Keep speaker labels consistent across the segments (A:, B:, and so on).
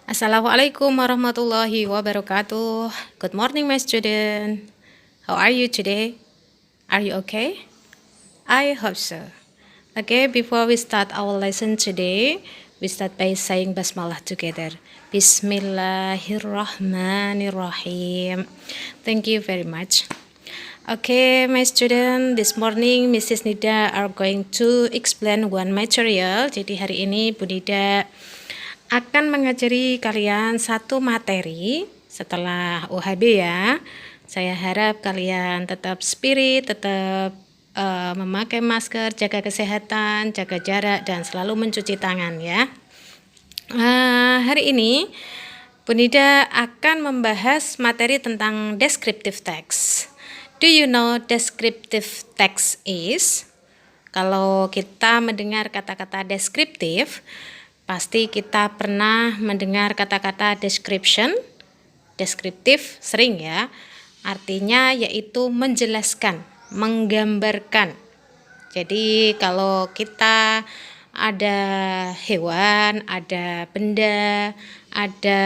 A: Assalamualaikum warahmatullahi wabarakatuh. Good morning, my student. How are you today? Are you okay? I hope so. Okay, before we start our lesson today, we start by saying basmalah together. Bismillahirrahmanirrahim. Thank you very much. Okay, my student, this morning Mrs. Nida are going to explain one material. Jadi hari ini Bu Nida akan mengajari kalian satu materi setelah UHB ya. Saya harap kalian tetap spirit, tetap memakai masker, jaga kesehatan, jaga jarak, dan selalu mencuci tangan ya. Hari ini Bu Nida akan membahas materi tentang descriptive text. Do you know descriptive text is? Kalau kita mendengar kata-kata deskriptif, pasti kita pernah mendengar kata-kata description, deskriptif sering ya. Artinya yaitu menjelaskan, menggambarkan. Jadi kalau kita ada hewan, ada benda, ada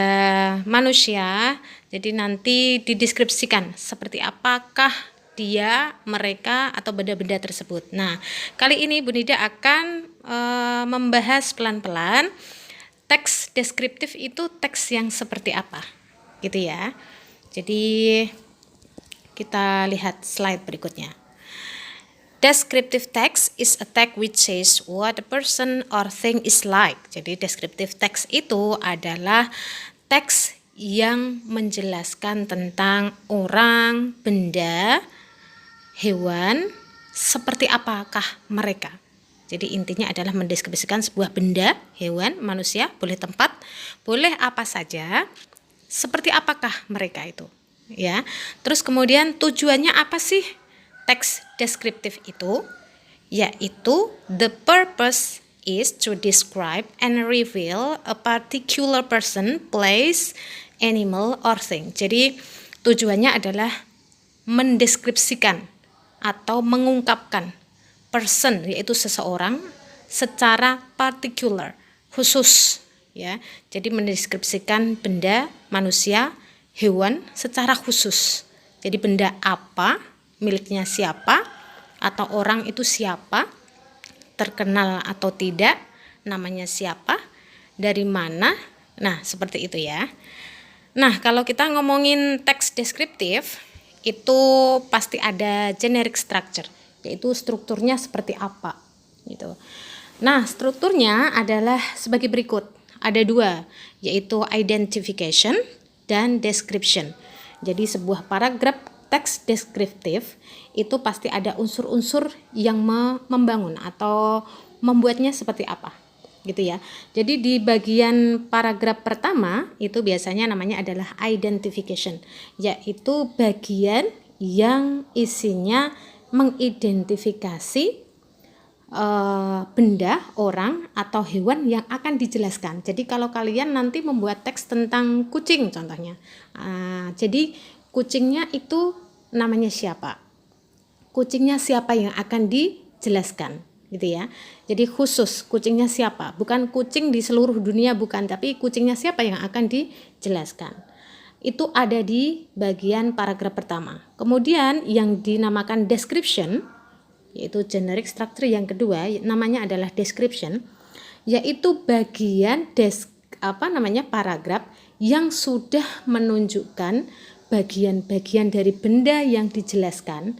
A: manusia, jadi nanti dideskripsikan seperti apakah dia, mereka, atau benda-benda tersebut. Nah, kali ini Bu Nida akan membahas pelan-pelan teks deskriptif itu teks yang seperti apa, gitu ya. Jadi kita lihat slide berikutnya. Descriptive text is a text which says what a person or thing is like. Jadi descriptive text itu adalah teks yang menjelaskan tentang orang, benda, hewan, seperti apakah mereka. Jadi intinya adalah mendeskripsikan sebuah benda, hewan, manusia, boleh tempat, boleh apa saja, seperti apakah mereka itu. Ya. Terus kemudian tujuannya apa sih teks deskriptif itu? Yaitu the purpose is to describe and reveal a particular person, place, animal, or thing. Jadi tujuannya adalah mendeskripsikan atau mengungkapkan person, yaitu seseorang, secara particular, khusus ya. Jadi mendeskripsikan benda, manusia, hewan secara khusus. Jadi benda apa, miliknya siapa, atau orang itu siapa, terkenal atau tidak, namanya siapa, dari mana. Nah, seperti itu ya. Nah, kalau kita ngomongin teks deskriptif, itu pasti ada generic structure, yaitu strukturnya seperti apa gitu. Nah, strukturnya adalah sebagai berikut. Ada dua, yaitu identification dan description. Jadi sebuah paragraf teks deskriptif itu pasti ada unsur-unsur yang membangun atau membuatnya seperti apa gitu ya. Jadi di bagian paragraf pertama itu biasanya namanya adalah identification, yaitu bagian yang isinya mengidentifikasi benda, orang, atau hewan yang akan dijelaskan. Jadi kalau kalian nanti membuat teks tentang kucing contohnya, jadi kucingnya itu namanya siapa, kucingnya siapa yang akan dijelaskan gitu ya. Jadi khusus kucingnya siapa, bukan kucing di seluruh dunia, bukan, tapi kucingnya siapa yang akan dijelaskan. Itu ada di bagian paragraf pertama. Kemudian yang dinamakan description, yaitu generic structure yang kedua, namanya adalah description, yaitu bagian paragraf yang sudah menunjukkan bagian-bagian dari benda yang dijelaskan,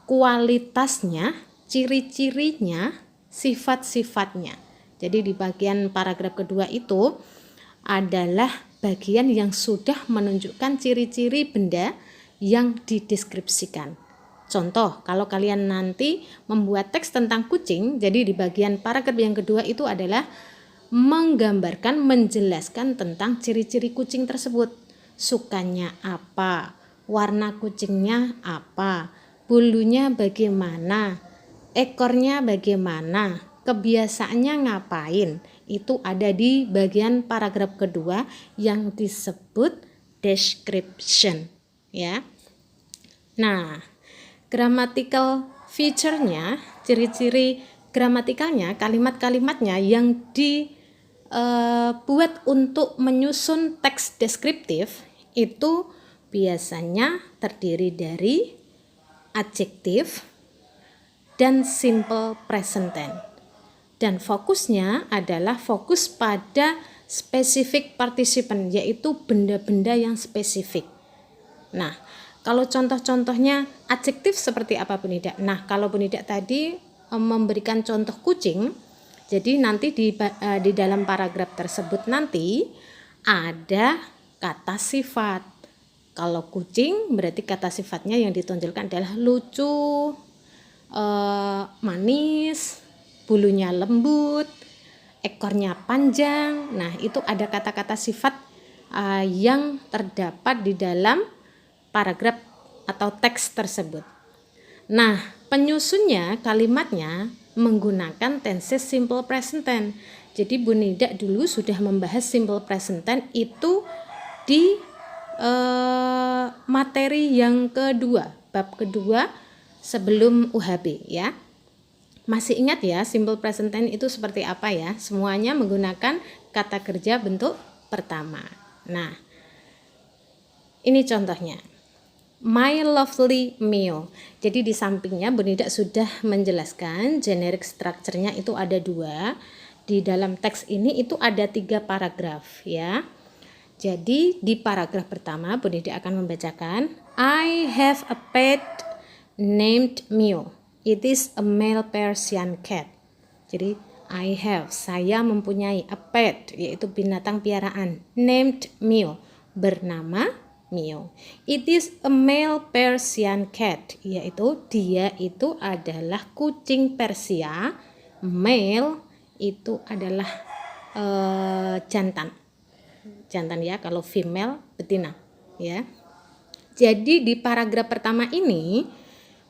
A: kualitasnya, ciri-cirinya, sifat-sifatnya. Jadi di bagian paragraf kedua itu adalah bagian yang sudah menunjukkan ciri-ciri benda yang dideskripsikan. Contoh, kalau kalian nanti membuat teks tentang kucing, jadi di bagian paragraf yang kedua itu adalah menggambarkan, menjelaskan tentang ciri-ciri kucing tersebut. Sukanya apa, warna kucingnya apa, bulunya bagaimana, ekornya bagaimana, kebiasaannya ngapain. Itu ada di bagian paragraf kedua yang disebut description ya. Nah, grammatical feature-nya, ciri-ciri gramatikalnya, kalimat-kalimatnya yang buat untuk menyusun teks deskriptif itu biasanya terdiri dari adjektif dan simple present tense. Dan fokusnya adalah fokus pada spesifik partisipan, yaitu benda-benda yang spesifik. Nah, kalau contoh-contohnya adjektif seperti apa Bu Nida? Nah, kalau Bu Nida tadi memberikan contoh kucing, jadi nanti di dalam paragraf tersebut nanti ada kata sifat. Kalau kucing berarti kata sifatnya yang ditonjolkan adalah lucu, manis, bulunya lembut, ekornya panjang. Nah, itu ada kata-kata sifat yang terdapat di dalam paragraf atau teks tersebut. Nah, penyusunnya kalimatnya menggunakan tenses simple present tense. Jadi Bu Nida dulu sudah membahas simple present tense itu di materi yang kedua, bab kedua sebelum UHB ya. Masih ingat ya simple present tense itu seperti apa ya? Semuanya menggunakan kata kerja bentuk pertama. Nah, ini contohnya. My lovely Mio. Jadi di sampingnya Bu Nida sudah menjelaskan generic structure-nya itu ada 2. Di dalam teks ini itu ada 3 paragraf ya. Jadi di paragraf pertama Bu Nida akan membacakan I have a pet named Mio. It is a male Persian cat. Jadi I have, saya mempunyai a pet, yaitu binatang piaraan, named Mio, bernama Mio. It is a male Persian cat, yaitu dia itu adalah kucing Persia. Male itu adalah jantan ya, kalau female betina ya. Jadi di paragraf pertama ini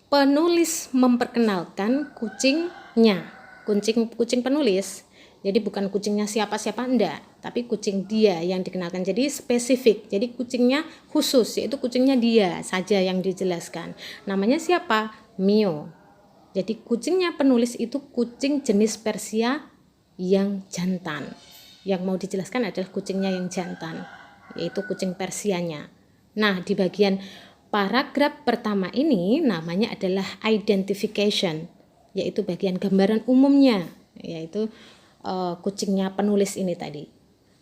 A: penulis memperkenalkan kucingnya, kucing penulis. Jadi bukan kucingnya siapa-siapa, enggak, tapi kucing dia yang dikenalkan. Jadi spesifik, jadi kucingnya khusus, yaitu kucingnya dia saja yang dijelaskan. Namanya siapa? Mio. Jadi kucingnya penulis itu kucing jenis Persia yang jantan. Yang mau dijelaskan adalah kucingnya yang jantan, yaitu kucing Persianya. Nah, di bagian paragraf pertama ini namanya adalah identification, yaitu bagian gambaran umumnya, yaitu kucingnya penulis ini tadi.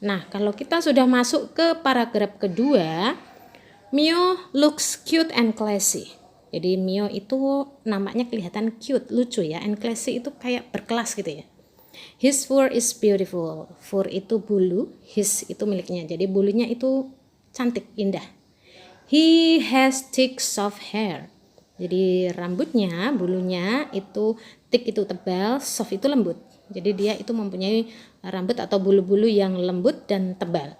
A: Nah, kalau kita sudah masuk ke paragraf kedua, Mio looks cute and classy. Jadi Mio itu namanya kelihatan cute, lucu ya, and classy itu kayak berkelas gitu ya. His fur is beautiful. Fur itu bulu, his itu miliknya. Jadi bulunya itu cantik, indah. He has thick soft hair. Jadi rambutnya, bulunya itu thick itu tebal, soft itu lembut. Jadi dia itu mempunyai rambut atau bulu-bulu yang lembut dan tebal.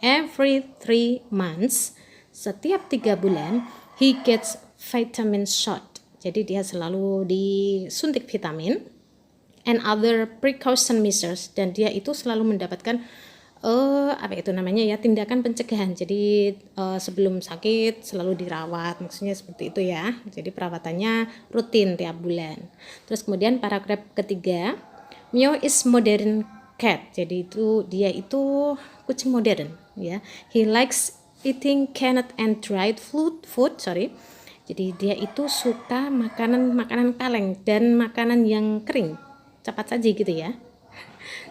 A: Every 3 months, setiap 3 bulan, he gets vitamin shot. Jadi dia selalu disuntik vitamin and other precaution measures, dan dia itu selalu mendapatkan tindakan pencegahan. Jadi sebelum sakit selalu dirawat, maksudnya seperti itu ya. Jadi perawatannya rutin tiap bulan. Terus kemudian paragraf ketiga, Mio is modern cat. Jadi dia itu kucing modern ya. He likes eating canned and dried food. Jadi dia itu suka makanan kaleng dan makanan yang kering, cepat saji gitu ya.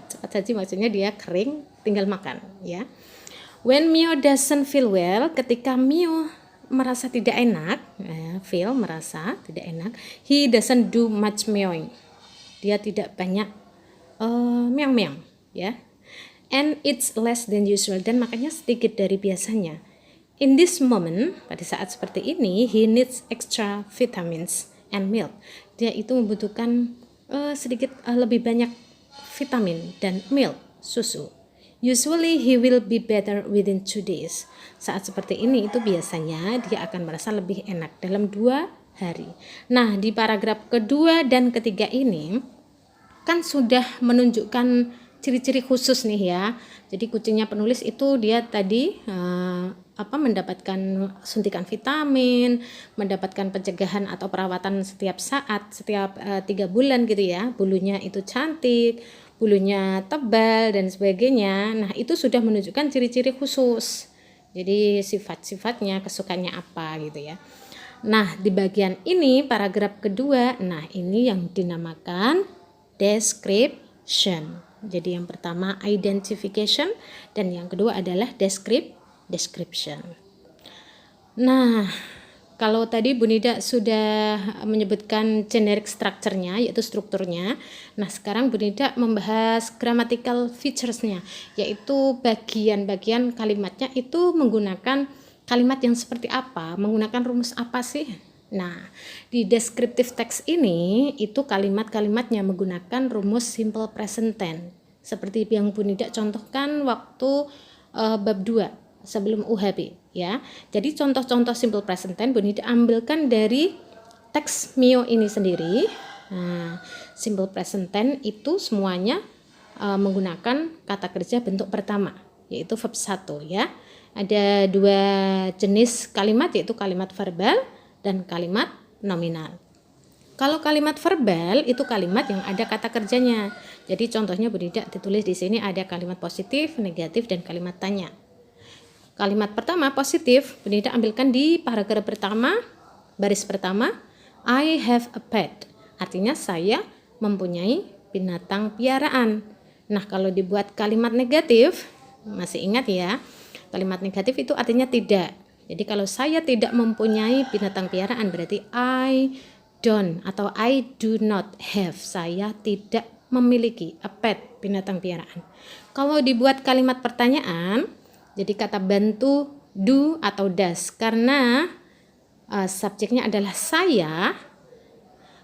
A: Cepat saji maksudnya dia kering, tinggal makan ya. When Mio doesn't feel well, ketika Mio merasa tidak enak, merasa tidak enak, he doesn't do much meowing. Dia tidak banyak meong-meong ya. And it's less than usual, dan makannya sedikit dari biasanya. In this moment, pada saat seperti ini, he needs extra vitamins and milk. Dia itu membutuhkan sedikit lebih banyak vitamin dan milk, susu. Usually he will be better within 2 days. Saat seperti ini itu biasanya dia akan merasa lebih enak dalam 2 hari. Nah, di paragraf kedua dan ketiga ini kan sudah menunjukkan ciri-ciri khusus nih ya. Jadi kucingnya penulis itu dia tadi mendapatkan suntikan vitamin, mendapatkan pencegahan atau perawatan setiap saat, setiap 3 bulan gitu ya. Bulunya itu cantik, bulunya tebal dan sebagainya. Nah, itu sudah menunjukkan ciri-ciri khusus. Jadi sifat-sifatnya, kesukaannya apa gitu ya. Nah, di bagian ini paragraf kedua, nah ini yang dinamakan description. Jadi yang pertama identification dan yang kedua adalah description. Nah, kalau tadi Bu Nida sudah menyebutkan generic structure-nya, yaitu strukturnya. Nah, sekarang Bu Nida membahas grammatical features-nya, yaitu bagian-bagian kalimatnya itu menggunakan kalimat yang seperti apa, menggunakan rumus apa sih? Nah, di descriptive text ini itu kalimat-kalimatnya menggunakan rumus simple present tense. Seperti yang Bu Nida contohkan waktu bab 2 sebelum UHB ya. Jadi contoh-contoh simple present tense Bu Nida ambilkan dari teks Mio ini sendiri. Nah, simple present tense itu semuanya menggunakan kata kerja bentuk pertama, yaitu verb 1 ya. Ada 2 jenis kalimat, yaitu kalimat verbal dan kalimat nominal. Kalau kalimat verbal itu kalimat yang ada kata kerjanya. Jadi contohnya Bu Nida ditulis di sini ada kalimat positif, negatif dan kalimat tanya. Kalimat pertama positif, Bu Nida ambilkan di paragraf pertama, baris pertama, I have a pet. Artinya saya mempunyai binatang piaraan. Nah, kalau dibuat kalimat negatif, masih ingat ya, kalimat negatif itu artinya tidak. Jadi kalau saya tidak mempunyai binatang piaraan berarti I don't atau I do not have. Saya tidak memiliki a pet, binatang piaraan. Kalau dibuat kalimat pertanyaan, jadi kata bantu do atau does, karena subjeknya adalah saya.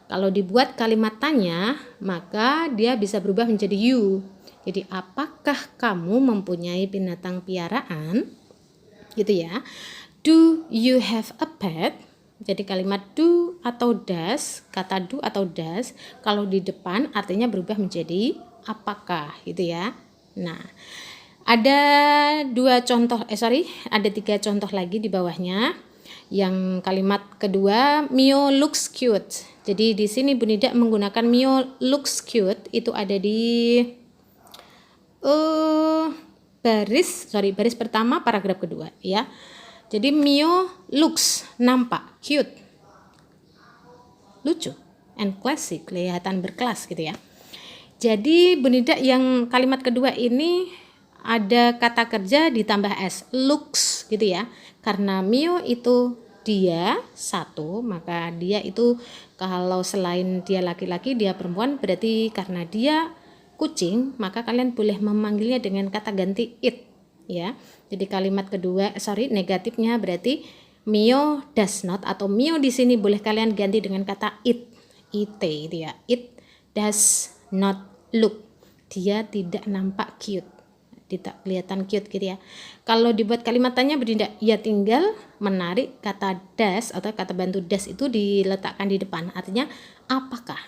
A: Kalau dibuat kalimat tanya, maka dia bisa berubah menjadi you. Jadi apakah kamu mempunyai binatang piaraan? Gitu ya. Do you have a pet? Jadi kalimat do atau does, kata do atau does, kalau di depan artinya berubah menjadi apakah gitu ya. Nah, ada 3 contoh lagi di bawahnya. Yang kalimat kedua, Mio looks cute. Jadi di sini Bu Nida menggunakan Mio looks cute itu ada di baris pertama paragraf kedua ya. Jadi Mio looks nampak cute, lucu, and classy, kelihatan berkelas gitu ya. Jadi Bu Nida yang kalimat kedua ini ada kata kerja ditambah s, looks gitu ya. Karena Mio itu dia satu, maka dia itu kalau selain dia laki-laki dia perempuan, berarti karena dia kucing maka kalian boleh memanggilnya dengan kata ganti it ya. Jadi kalimat kedua negatifnya berarti Mio does not, atau Mio di sini boleh kalian ganti dengan kata it gitu ya. It does not look, dia tidak nampak cute, tidak kelihatan cute gitu ya. Kalau dibuat kalimat tanya berindah, ya tinggal menarik kata does atau kata bantu does itu diletakkan di depan. Artinya apakah?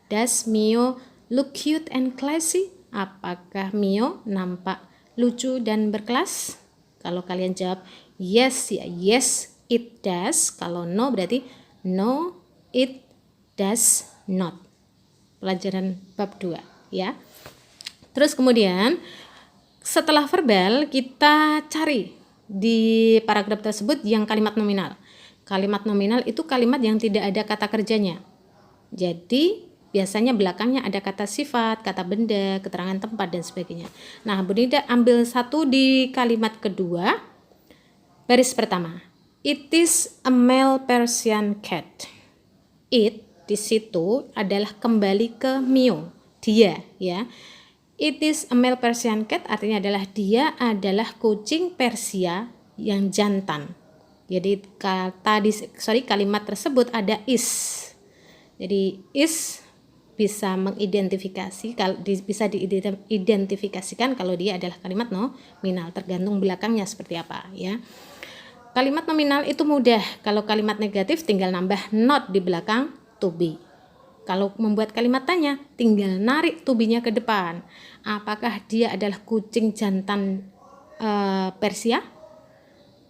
A: Does Mio look cute and classy? Apakah Mio nampak lucu dan berkelas? Kalau kalian jawab yes ya yes it does. Kalau no berarti no it does not. Pelajaran bab 2 ya. Terus kemudian setelah verbal kita cari di paragraf tersebut yang kalimat nominal. Kalimat nominal itu kalimat yang tidak ada kata kerjanya. Jadi biasanya belakangnya ada kata sifat, kata benda, keterangan tempat dan sebagainya. Nah, Bu Nida ambil satu di kalimat kedua, baris pertama. It is a male Persian cat. It di situ adalah kembali ke Mio, dia ya. It is a male Persian cat artinya adalah dia adalah kucing Persia yang jantan. Jadi kalimat tersebut ada is. Jadi is bisa mengidentifikasi, bisa diidentifikasikan kalau dia adalah kalimat nominal, tergantung belakangnya seperti apa ya. Kalimat nominal itu mudah. Kalau kalimat negatif tinggal nambah not di belakang to be. Kalau membuat kalimat tanya, tinggal narik to be-nya ke depan. Apakah dia adalah kucing jantan Persia?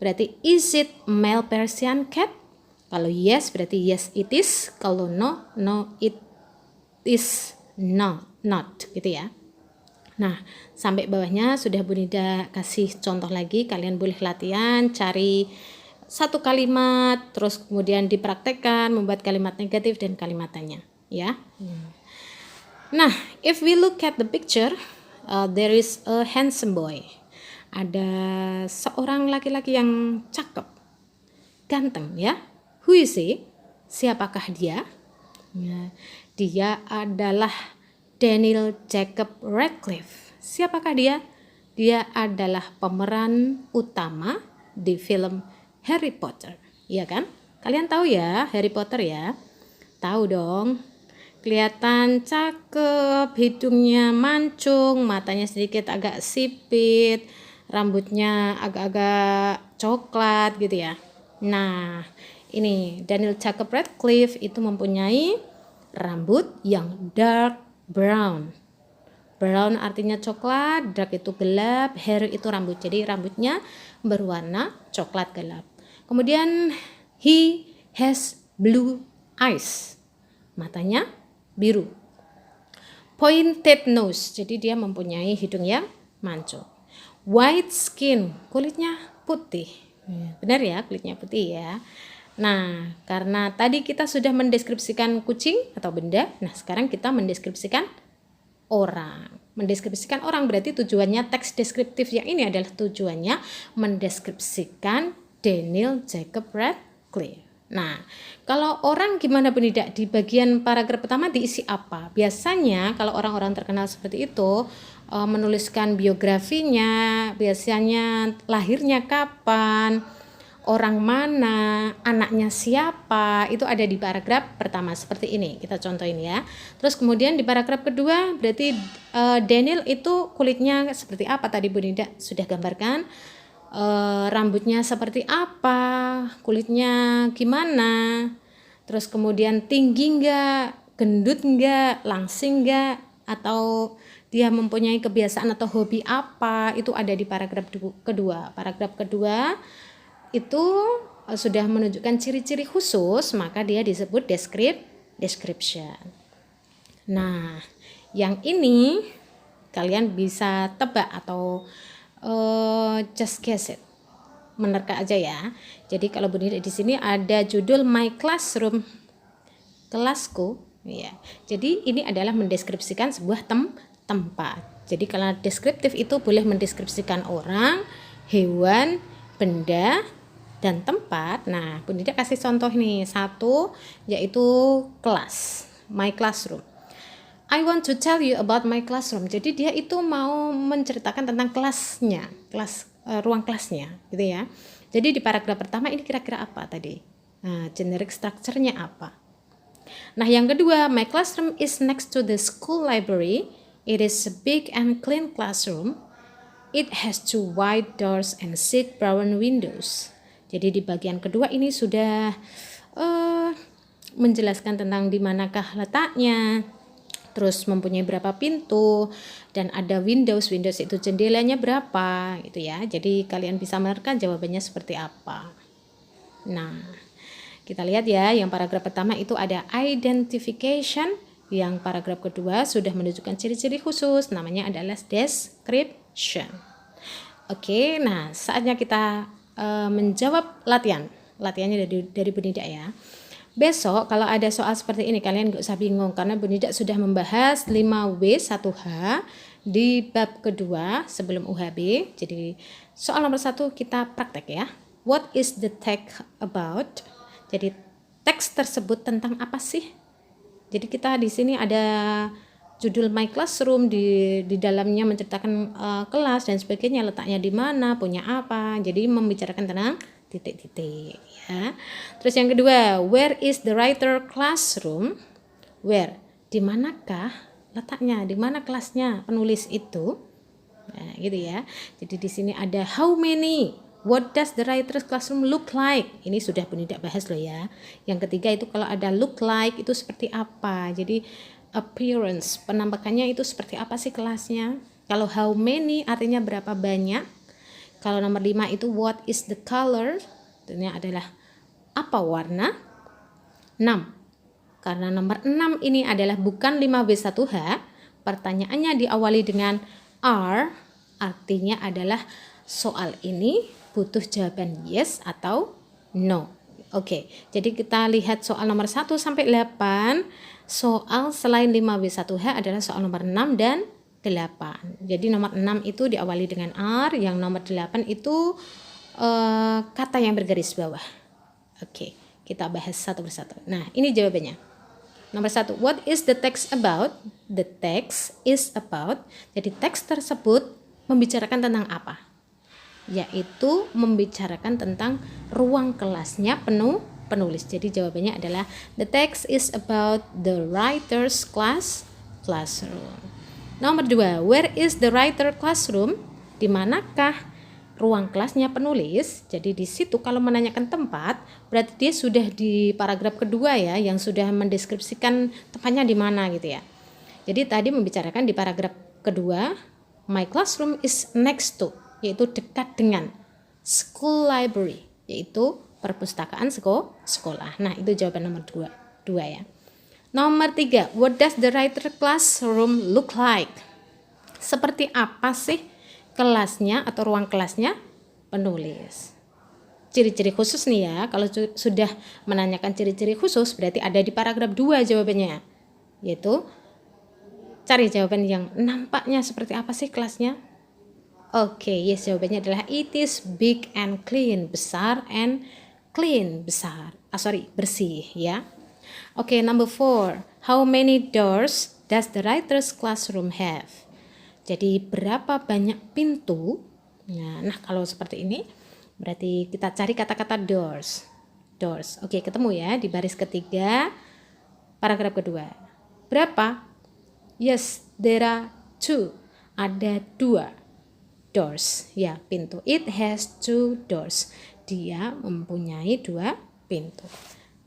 A: Berarti is it male Persian cat? Kalau yes berarti yes it is. Kalau no, no it is not gitu ya. Nah, sampai bawahnya sudah Bu Nida kasih contoh lagi, kalian boleh latihan, cari satu kalimat, terus kemudian dipraktekkan, membuat kalimat negatif dan kalimat tanya, ya. Nah, if we look at the picture, there is a handsome boy. Ada seorang laki-laki yang cakep, ganteng, ya. Who is he? Siapakah dia? Ya, dia adalah Daniel Jacob Radcliffe. Siapakah dia? Dia adalah pemeran utama di film Harry Potter. Iya kan? Kalian tahu ya Harry Potter ya? Tahu dong. Kelihatan cakep, hidungnya mancung, matanya sedikit agak sipit, rambutnya agak-agak coklat gitu ya. Nah, ini Daniel Jacob Radcliffe itu mempunyai rambut yang dark brown. Brown artinya coklat, dark itu gelap, hair itu rambut. Jadi rambutnya berwarna coklat gelap. Kemudian he has blue eyes. Matanya biru. Pointed nose. Jadi dia mempunyai hidung yang mancung. White skin, kulitnya putih. Benar ya, kulitnya putih ya. Nah, karena tadi kita sudah mendeskripsikan kucing atau benda, nah sekarang kita mendeskripsikan orang. Mendeskripsikan orang berarti tujuannya teks deskriptif yang ini adalah tujuannya mendeskripsikan Daniel Jacob Radcliffe. Nah, kalau orang gimana Bu Nida? Di bagian paragraf pertama diisi apa? Biasanya kalau orang-orang terkenal seperti itu menuliskan biografinya, biasanya lahirnya kapan, orang mana, anaknya siapa, itu ada di paragraf pertama seperti ini. Kita contohin ya. Terus kemudian di paragraf kedua berarti Daniel itu kulitnya seperti apa, tadi Bu Nida sudah gambarkan. Rambutnya seperti apa, kulitnya gimana, terus kemudian tinggi enggak, gendut enggak, langsing enggak, atau dia mempunyai kebiasaan atau hobi apa, itu ada di paragraf kedua. Paragraf kedua itu sudah menunjukkan ciri-ciri khusus, maka dia disebut description. Nah, yang ini kalian bisa tebak atau just guess it, menerka aja ya. Jadi kalau Bu Nida di sini ada judul My Classroom, kelasku, ya. Jadi ini adalah mendeskripsikan sebuah tempat. Jadi kalau deskriptif itu boleh mendeskripsikan orang, hewan, benda, dan tempat. Nah, Bu Nida kasih contoh nih, satu yaitu kelas, my classroom. I want to tell you about my classroom. Jadi dia itu mau menceritakan tentang kelasnya, ruang kelasnya, gitu ya. Jadi di paragraf pertama ini kira-kira apa tadi? Nah, generic structure-nya apa? Nah, yang kedua, my classroom is next to the school library. It is a big and clean classroom. It has 2 white doors and 6 brown windows. Jadi di bagian kedua ini sudah menjelaskan tentang di manakah letaknya, terus mempunyai berapa pintu, dan ada windows itu jendelanya berapa, gitu ya. Jadi kalian bisa menerka jawabannya seperti apa. Nah, kita lihat ya, yang paragraf pertama itu ada identification, yang paragraf kedua sudah menunjukkan ciri-ciri khusus, namanya adalah description. Oke, nah saatnya kita menjawab latihannya dari Bu Nida ya. Besok kalau ada soal seperti ini kalian gak usah bingung, karena Bu Nida sudah membahas 5W 1H di bab kedua sebelum UHB. Jadi soal nomor 1 kita praktek ya. What is the text about? Jadi teks tersebut tentang apa sih? Jadi kita di sini ada judul My Classroom, di dalamnya menceritakan kelas dan sebagainya, letaknya di mana, punya apa. Jadi membicarakan tentang titik-titik ya. Terus yang kedua, where is the writer classroom? Where, di manakah letaknya, di mana kelasnya penulis itu? Nah, gitu ya. Jadi di sini ada how many, what does the writer's classroom look like? Ini sudah Bu Nida bahas loh ya. Yang ketiga itu kalau ada look like itu seperti apa? Jadi appearance, penampakannya itu seperti apa sih kelasnya? Kalau how many artinya berapa banyak? Kalau nomor 5 itu what is the color? Ini adalah apa warna? 6. Karena nomor 6 ini adalah bukan 5W1H, pertanyaannya diawali dengan are artinya adalah soal ini butuh jawaban yes atau no. Oke, jadi kita lihat soal nomor 1 sampai 8. Soal selain 5W1H adalah soal nomor 6 dan 8. Jadi nomor 6 itu diawali dengan are, yang nomor 8 itu kata yang bergaris bawah. Oke, kita bahas satu persatu. Nah, ini jawabannya. Nomor 1, what is the text about? The text is about. Jadi teks tersebut membicarakan tentang apa? Yaitu membicarakan tentang ruang kelasnya penulis. Jadi jawabannya adalah the text is about the writer's classroom. Nomor 2, where is the writer classroom? Di manakah ruang kelasnya penulis? Jadi di situ kalau menanyakan tempat, berarti dia sudah di paragraf kedua ya, yang sudah mendeskripsikan tempatnya di mana gitu ya. Jadi tadi membicarakan di paragraf kedua, my classroom is next to, yaitu dekat dengan school library, yaitu perpustakaan sekolah. Nah, itu jawaban nomor 2 ya. Nomor 3, what does the writer classroom look like? Seperti apa sih kelasnya atau ruang kelasnya penulis? Ciri-ciri khusus nih ya, kalau sudah menanyakan ciri-ciri khusus berarti ada di paragraf 2 jawabannya, yaitu cari jawaban yang nampaknya seperti apa sih kelasnya. Oke, yes, jawabannya adalah it is big and clean, besar and clean, bersih ya. Oke, number 4, how many doors does the writer's classroom have? Jadi berapa banyak pintu? Nah, kalau seperti ini berarti kita cari kata-kata doors. Oke, ketemu ya di baris ketiga paragraf kedua. Berapa? Yes, there are 2. Ada 2 doors ya, pintu. It has 2 doors. Dia mempunyai 2 pintu.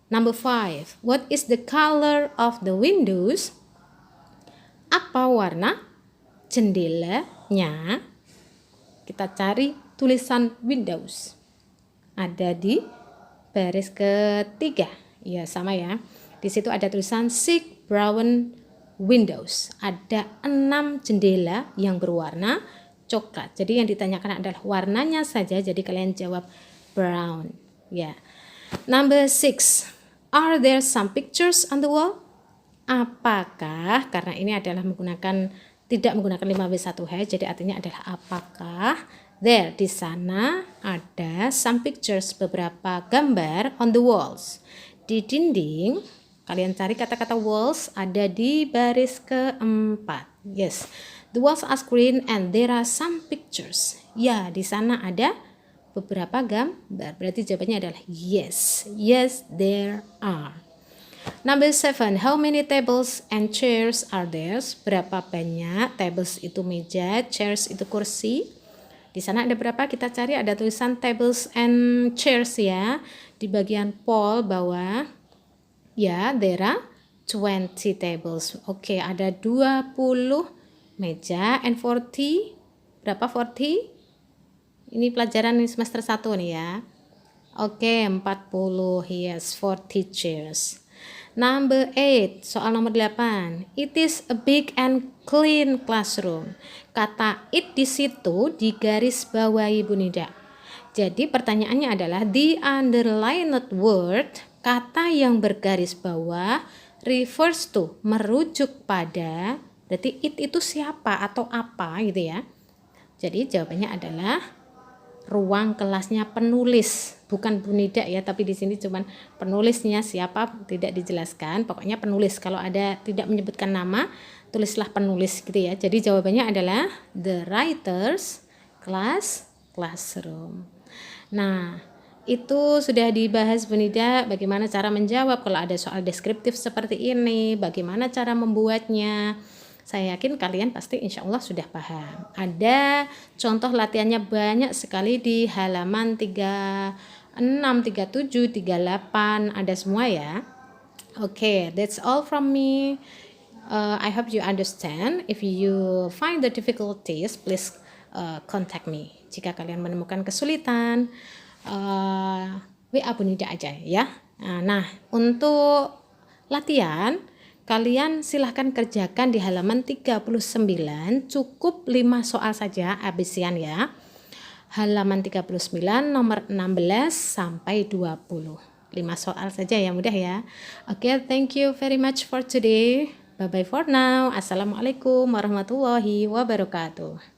A: Number 5, what is the color of the windows? Apa warna jendelanya? Kita cari tulisan windows. Ada di baris ketiga. Ya, sama ya. Di situ ada tulisan 6 brown windows. Ada 6 jendela yang berwarna coklat. Jadi yang ditanyakan adalah warnanya saja. Jadi kalian jawab brown. Ya. Number 6. Are there some pictures on the wall? Apakah, karena ini adalah tidak menggunakan 5W1H, jadi artinya adalah apakah there, di sana ada some pictures, beberapa gambar on the walls, di dinding. Kalian cari kata-kata walls, ada di baris keempat. Yes, the walls are green and there are some pictures. Ya, di sana ada beberapa gambar. Berarti jawabannya adalah yes. Yes, there are. Number 7, how many tables and chairs are there? Berapa banyak? Tables itu meja, chairs itu kursi. Di sana ada berapa? Kita cari, ada tulisan tables and chairs ya. Di bagian pol bawah. Ya, there are 20 tables. Oke, ada 20 meja and 40. Berapa 40? Ini pelajaran semester 1 nih ya. Oke, 40. Yes, 40 chairs. Number 8, soal nomor 8. It is a big and clean classroom. Kata it di situ digaris bawahi Bu Nida. Jadi pertanyaannya adalah the underlined word, kata yang bergaris bawah, refers to, merujuk pada, berarti it itu siapa atau apa gitu ya. Jadi jawabannya adalah ruang kelasnya penulis, bukan Bu Nida ya, tapi di sini cuman penulisnya siapa tidak dijelaskan, pokoknya penulis. Kalau ada tidak menyebutkan nama, tulislah penulis gitu ya. Jadi jawabannya adalah the writer's classroom. Nah, itu sudah dibahas Bu Nida bagaimana cara menjawab kalau ada soal deskriptif seperti ini, bagaimana cara membuatnya. Saya yakin kalian pasti insya Allah sudah paham. Ada contoh latihannya banyak sekali di halaman 36, 37, 38, ada semua ya. Okay, that's all from me. I hope you understand. If you find the difficulties, please contact me. Jika kalian menemukan kesulitan, WA Bu Nida aja ya. Nah, untuk latihan Kalian silahkan kerjakan di halaman 39, cukup 5 soal saja habisian ya. Halaman 39 nomor 16 sampai 20. 5 soal saja ya, mudah ya. Oke, thank you very much for today. Bye bye for now. Assalamualaikum warahmatullahi wabarakatuh.